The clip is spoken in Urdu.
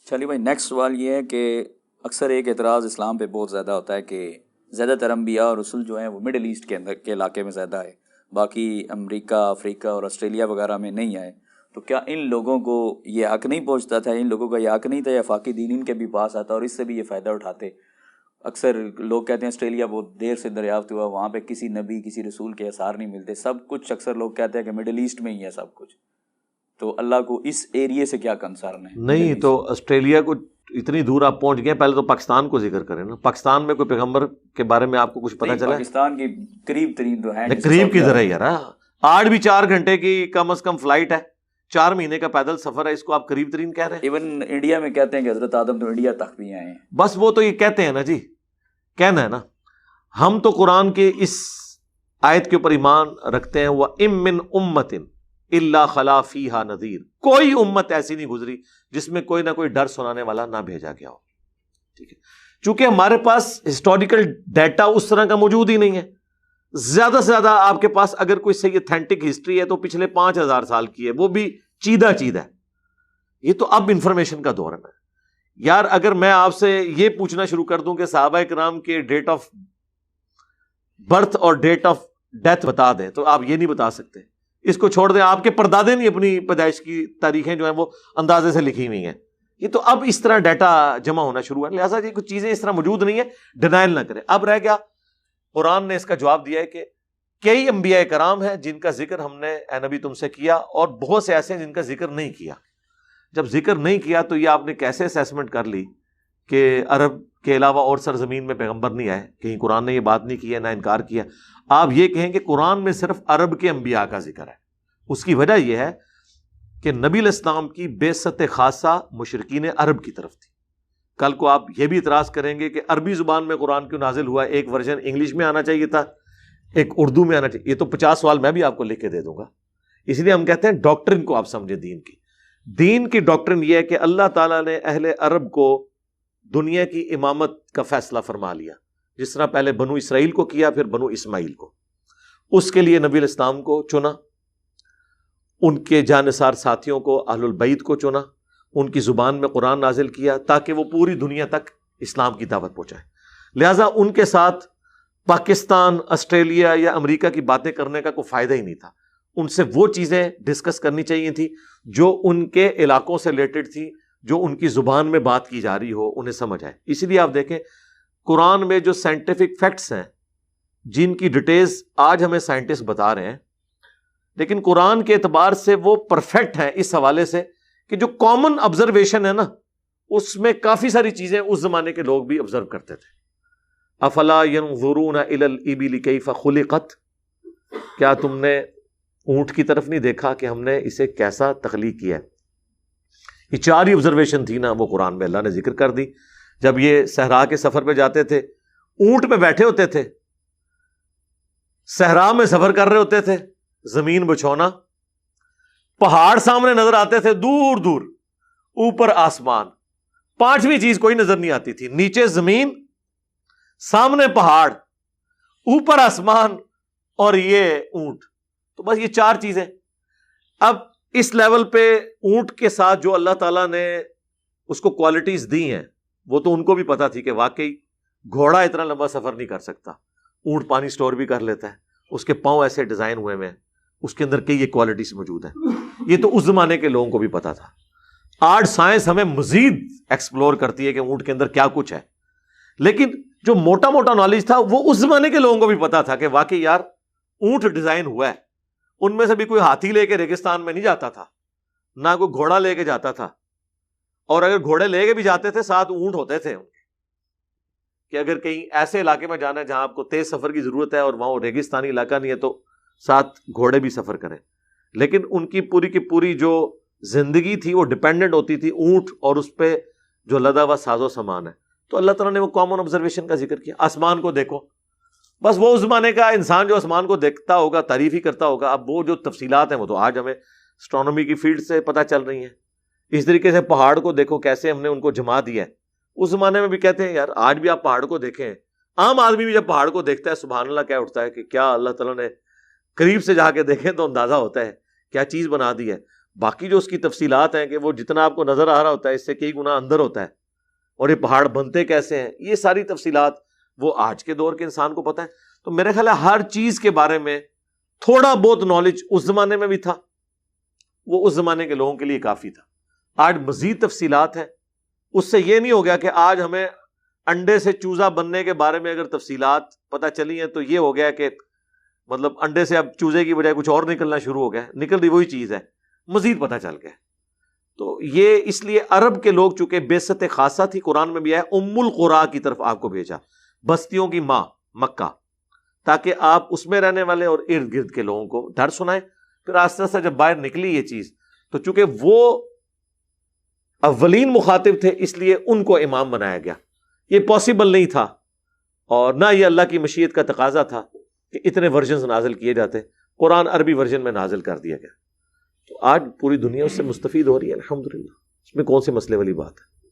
چلیے بھائی، نیکسٹ سوال یہ ہے کہ اکثر ایک اعتراض اسلام پہ بہت زیادہ ہوتا ہے کہ زیادہ تر انبیاء اور رسول جو ہیں وہ مڈل ایسٹ کے اندر کے علاقے میں زیادہ ہے، باقی امریکہ، افریقہ اور آسٹریلیا وغیرہ میں نہیں آئے. تو کیا ان لوگوں کو یہ حق نہیں پہنچتا تھا، ان لوگوں کا یہ حق نہیں تھا، یا فاقی دین ان کے بھی پاس آتا اور اس سے بھی یہ فائدہ اٹھاتے؟ اکثر لوگ کہتے ہیں آسٹریلیا بہت دیر سے دریافت ہوا، وہاں پہ کسی نبی کسی رسول کے آثار نہیں ملتے، سب کچھ اکثر لوگ کہتے ہیں کہ مڈل ایسٹ میں ہی ہے سب کچھ. تو اللہ کو اس ایریے سے کیا کنسرن ہے؟ نہیں تو آسٹریلیا کو اتنی دور آپ پہنچ گئے، پہلے تو پاکستان کو ذکر کریں نا. پاکستان میں کوئی پیغمبر کے بارے میں آپ کو کچھ پتہ چلا؟ پاکستان کی قریب ترین تو ہے، قریب کی ذرا یار، آج بھی 4 گھنٹے کی کم از کم فلائٹ ہے، 4 مہینے کا پیدل سفر ہے، اس کو آپ قریب ترین کہہ رہے ہیں؟ ایون انڈیا میں کہتے ہیں کہ حضرت آدم تو انڈیا تک بھی آئے ہیں. بس وہ تو یہ کہتے ہیں نا جی، کہنا ہے نا. ہم تو قرآن کے اس آیت کے اوپر ایمان رکھتے ہیں، وَإِن مِّن أُمَّةٍ إِلَّا خَلَا فِيهَا نَذِيرٌ. کوئی امت ایسی نہیں گزری جس میں کوئی نہ کوئی ڈر سنانے والا نہ بھیجا گیا ہو. ٹھیک ہے، چونکہ ہمارے پاس ہسٹوریکل ڈیٹا اس طرح کا موجود ہی نہیں ہے. زیادہ سے زیادہ آپ کے پاس اگر کوئی صحیح اتھینٹک ہسٹری ہے تو پچھلے 5000 سال کی ہے، وہ بھی چیدہ ہے. یہ تو اب انفارمیشن کا دور ہے یار. اگر میں آپ سے یہ پوچھنا شروع کر دوں کہ صحابہ کرام کے ڈیٹ آف برتھ اور ڈیٹ آف ڈیتھ بتا دیں تو آپ یہ نہیں بتا سکتے. اس کو چھوڑ دیں، آپ کے پردادے نہیں اپنی پیدائش کی تاریخیں جو ہیں وہ اندازے سے لکھی ہوئی ہیں. یہ تو اب اس طرح ڈیٹا جمع ہونا شروع ہے، لہٰذا یہ کچھ چیزیں اس طرح موجود نہیں ہیں، ڈینائل نہ کریں. اب رہ گیا، قرآن نے اس کا جواب دیا ہے کہ کئی انبیاء کرام ہیں جن کا ذکر ہم نے اے نبی تم سے کیا، اور بہت سے ایسے ہیں جن کا ذکر نہیں کیا. جب ذکر نہیں کیا تو یہ آپ نے کیسے اسیسمنٹ کر لی کہ عرب کے علاوہ اور سرزمین میں پیغمبر نہیں آئے؟ کہیں قرآن نے یہ بات نہیں کی ہے، نہ انکار کیا. آپ یہ کہیں کہ قرآن میں صرف عرب کے انبیاء کا ذکر ہے. اس کی وجہ یہ ہے کہ نبی علیہ السلام کی بعثت خاصہ مشرکین عرب کی طرف تھی. کل کو آپ یہ بھی اعتراض کریں گے کہ عربی زبان میں قرآن کیوں نازل ہوا، ایک ورژن انگلش میں آنا چاہیے تھا، ایک اردو میں آنا چاہیے. یہ تو 50 سوال میں بھی آپ کو لکھ کے دے دوں گا. اس لیے ہم کہتے ہیں ڈاکٹرن کو آپ سمجھیں. دین کی ڈاکٹرن یہ ہے کہ اللہ تعالیٰ نے اہل عرب کو دنیا کی امامت کا فیصلہ فرما لیا، جس طرح پہلے بنو اسرائیل کو کیا، پھر بنو اسماعیل کو. اس کے لیے نبی علیہ السلام کو چنا، ان کے جانثار ساتھیوں کو، اہل البیت کو چنا، ان کی زبان میں قرآن نازل کیا تاکہ وہ پوری دنیا تک اسلام کی دعوت پہنچائے. لہٰذا ان کے ساتھ پاکستان، آسٹریلیا یا امریکہ کی باتیں کرنے کا کوئی فائدہ ہی نہیں تھا. ان سے وہ چیزیں ڈسکس کرنی چاہیے تھی جو ان کے علاقوں سے ریلیٹڈ تھی، جو ان کی زبان میں بات کی جا رہی ہو، انہیں سمجھ آئے. اس لیے آپ دیکھیں قرآن میں جو سائنٹیفک فیکٹس ہیں، جن کی ڈیٹیلز آج ہمیں سائنٹسٹ بتا رہے ہیں، لیکن قرآن کے اعتبار سے وہ پرفیکٹ ہیں اس حوالے سے کہ جو کامن آبزرویشن ہے نا، اس میں کافی ساری چیزیں اس زمانے کے لوگ بھی آبزرو کرتے تھے. افلا ينظرون الى الابل كيف خلقت، کیا تم نے اونٹ کی طرف نہیں دیکھا کہ ہم نے اسے کیسا تخلیق کیا ہے؟ یہ 4 ہی آبزرویشن تھی نا، وہ قرآن میں اللہ نے ذکر کر دی. جب یہ صحرا کے سفر پہ جاتے تھے، اونٹ پہ بیٹھے ہوتے تھے، صحرا میں سفر کر رہے ہوتے تھے، زمین بچھونا، پہاڑ سامنے نظر آتے تھے دور دور، اوپر آسمان، 5ویں چیز کوئی نظر نہیں آتی تھی. نیچے زمین، سامنے پہاڑ، اوپر آسمان، اور یہ اونٹ. تو بس یہ 4 چیزیں. اب اس لیول پہ اونٹ کے ساتھ جو اللہ تعالیٰ نے اس کو کوالٹیز دی ہیں، وہ تو ان کو بھی پتا تھی کہ واقعی گھوڑا اتنا لمبا سفر نہیں کر سکتا، اونٹ پانی سٹور بھی کر لیتا ہے، اس کے پاؤں ایسے ڈیزائن ہوئے ہیں، اس کے اندر کئی یہ کوالٹیز موجود ہیں. یہ تو اس زمانے کے لوگوں کو بھی پتا تھا. آج سائنس ہمیں مزید ایکسپلور کرتی ہے کہ اونٹ کے اندر کیا کچھ ہے، لیکن جو موٹا موٹا نالج تھا وہ اس زمانے کے لوگوں کو بھی پتا تھا کہ واقعی یار اونٹ ڈیزائن ہوا ہے. ان میں سے بھی کوئی ہاتھی لے کے ریگستان میں نہیں جاتا تھا، نہ کوئی گھوڑا لے کے جاتا تھا، اور اگر گھوڑے لے کے بھی جاتے تھے ساتھ اونٹ ہوتے تھے ان کے، کہ اگر کہیں ایسے علاقے میں جانا ہے جہاں آپ کو تیز سفر کی ضرورت ہے اور وہاں ریگستانی علاقہ نہیں ہے تو ساتھ گھوڑے بھی سفر کریں. لیکن ان کی پوری جو زندگی تھی وہ ڈیپینڈنٹ ہوتی تھی اونٹ اور اس پہ جو لدا ہوا ساز و سامان ہے. تو اللہ تعالیٰ نے وہ کامن آبزرویشن کا ذکر کیا. آسمان کو دیکھو، بس وہ اس زمانے کا انسان جو آسمان کو دیکھتا ہوگا تعریف ہی کرتا ہوگا. اب وہ جو تفصیلات ہیں وہ تو آج ہمیں اسٹرانومی کی فیلڈ سے پتہ چل رہی ہیں. اس طریقے سے پہاڑ کو دیکھو کیسے ہم نے ان کو جما دیا ہے. اس زمانے میں بھی کہتے ہیں یار آج بھی آپ پہاڑ کو دیکھیں، عام آدمی بھی جب پہاڑ کو دیکھتا ہے سبحان اللہ کیا اٹھتا ہے کہ کیا اللہ تعالیٰ نے قریب سے جا کے دیکھیں تو اندازہ ہوتا ہے کیا چیز بنا دی ہے. باقی جو اس کی تفصیلات ہیں کہ وہ جتنا آپ کو نظر آ رہا ہوتا ہے اس سے کئی گنا اندر ہوتا ہے، اور یہ پہاڑ بنتے کیسے ہیں، یہ ساری تفصیلات وہ آج کے دور کے انسان کو پتہ ہے۔ تو میرے خیال ہے ہر چیز کے بارے میں تھوڑا بہت نالج اس زمانے میں بھی تھا، وہ اس زمانے کے لوگوں کے لیے کافی تھا۔ آج مزید تفصیلات ہیں، اس سے یہ نہیں ہو گیا کہ آج ہمیں انڈے سے چوزا بننے کے بارے میں اگر تفصیلات پتہ چلی ہیں تو یہ ہو گیا کہ مطلب انڈے سے اب چوزے کی بجائے کچھ اور نکلنا شروع ہو گیا، نکل رہی وہی چیز ہے، مزید پتہ چل گیا۔ تو یہ اس لیے عرب کے لوگ چونکہ بعثت خاصہ تھی، قرآن میں بھی آیا ام القریٰ کی طرف آپ کو بھیجا، بستیوں کی ماں مکہ، تاکہ آپ اس میں رہنے والے اور ارد گرد کے لوگوں کو ڈر سنائیں۔ پھر آہستہ آہستہ جب باہر نکلی یہ چیز تو چونکہ وہ اولین مخاطب تھے اس لیے ان کو امام بنایا گیا۔ یہ پاسبل نہیں تھا اور نہ یہ اللہ کی مشیت کا تقاضا تھا کہ اتنے ورژنز نازل کیے جاتے، قرآن عربی ورژن میں نازل کر دیا گیا۔ تو آج پوری دنیا اس سے مستفید ہو رہی ہے الحمدللہ، اس میں کون سے مسئلے والی بات ہے۔